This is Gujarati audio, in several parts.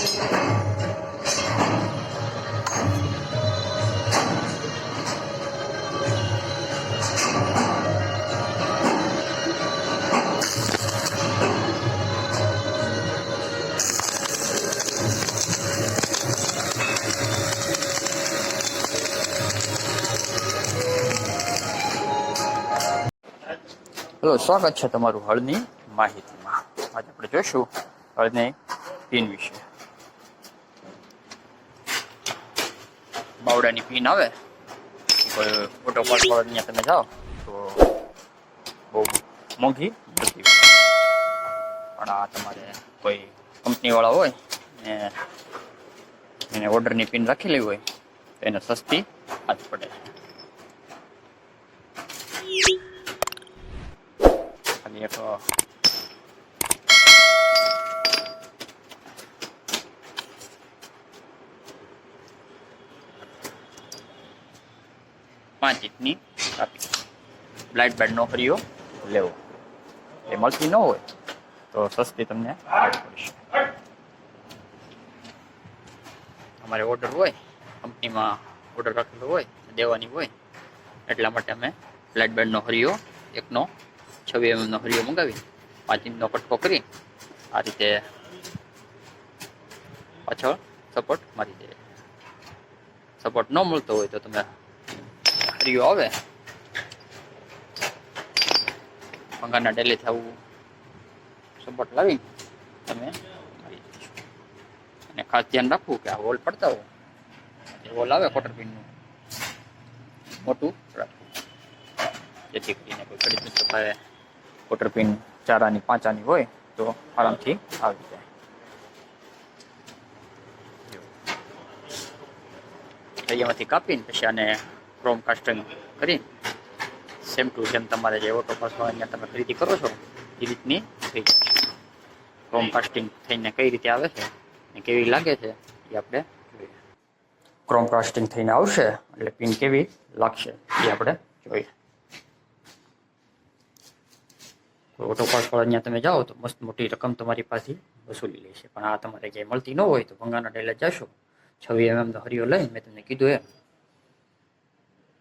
હેલો, સ્વાગત છે તમારું હળની માહિતીમાં. આજે આપણે જોઈશું હળની પિન વિશે. બાવડાની પિન આવે, કોઈ ઓટો પાર્ટ વાળા તમે જાઓ તો બહુ મોંઘી મળતી હોય, પણ આ તમારે કોઈ કંપનીવાળા હોય ને એને ઓર્ડરની પિન રાખેલી હોય તો એને સસ્તી હાથ પડે. ખાલી એક 5 ઇંચની કાપી બ્લાઇટ બેડ નો હરિયો લેવો. એ મળતી ન હોય તો સસ્તી તમને પડશે. અમારે ઓર્ડર હોય, કંપનીમાં ઓર્ડર રાખેલો હોય, દેવાની હોય, એટલા માટે અમે બ્લાઇટ બેડનો હરિયો એકનો 26 mm નો હરિયો મંગાવી 5 ઇંચનો કટકો કરી આ રીતે પાછળ સપોર્ટ મારી દે. સપોર્ટ ન મળતો હોય તો તમે હરિયો આવે ભંગારના ડેલેથી આવું સપોર્ટ લાવી તમે મારી દઈશું. અને ખાસ ધ્યાન રાખવું કે આ હોલ પડતા હોય, જે હોલ આવે કોટર પિનનું મોટું રાખવું, જેથી કરીને કોઈ ખરીદ શકાય. કોટર પિન 4 આની 5 આની હોય તો આરામથી આવી જાય. અહીંયામાંથી કાપીને પછી આને ક્રોમ કાસ્ટિંગ કરી સેમ ટુ સેમ તમારે જે ઓટો પાસ અહીંયા તમે ખરીદી કરો છો એ રીતની થઈ જાય. ક્રોમ કાસ્ટિંગ થઈને કઈ રીતે આવે છે અને કેવી લાગે છે એ આપણે જોઈએ. ક્રોમ કાસ્ટિંગ થઈને આવશે એટલે પિન કેવી લાગશે એ આપણે જોઈએ. ઓટો પાસ વાળા અહીંયા તમે જાઓ તો મસ્ત મોટી રકમ તમારી પાસેથી વસૂલી લેશે, પણ આ તમારે ક્યાંય મળતી ન હોય તો ભંગારના ડેલે જશો 26 mm નો હરિયો લઈને મેં તમને કીધું એમ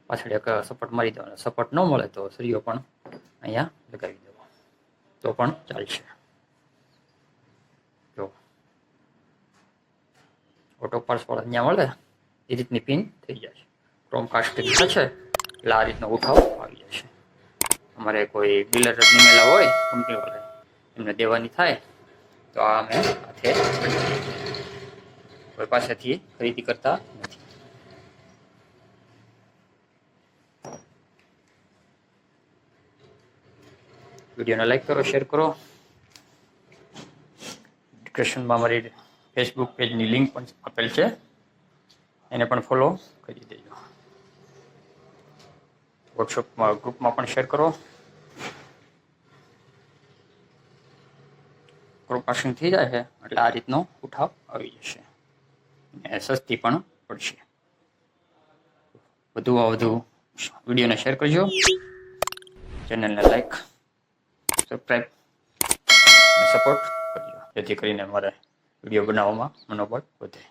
પાછળ એક સપોર્ટ મારી દેવાનો. સપોર્ટ ન મળે તો સરિયો પણ અહીંયા લગાવી દેવો તો પણ ચાલશે. જો ઓટો પાસ વાળા અહીંયા મળે એ રીતની પિન થઈ જશે. ક્રોમ કાસ્ટિંગ થશે એટલે આ રીતનો ઉઠાવ આવી જશે. અમારે કોઈ ડીલર નિમેલા હોય કંપનીવાળા એમને દેવાની થાય તો આ અમે હાથે કોઈ પાસેથી ખરીદી કરતા નથી. વિડીયોને લાઈક કરો, શેર કરો. ડિસ્ક્રિપ્શનમાં મારી ફેસબુક પેજની લિંક પણ આપેલ છે, એને પણ ફોલો કરી દેજો. વોટ્સઅપમાં ગ્રુપમાં પણ શેર કરો. ક્રોમ કાસ્ટિંગ થઈ જાય છે એટલે આ રીતનો ઉઠાવ આવી જશે અને સસ્તી પણ પડશે. વધુમાં વધુ વિડીયોને શેર કરજો, ચેનલને લાઈક, સબસ્ક્રાઈબ અને સપોર્ટ કરજો, જેથી કરીને મારે વિડીયો બનાવવામાં મનોબળ વધે.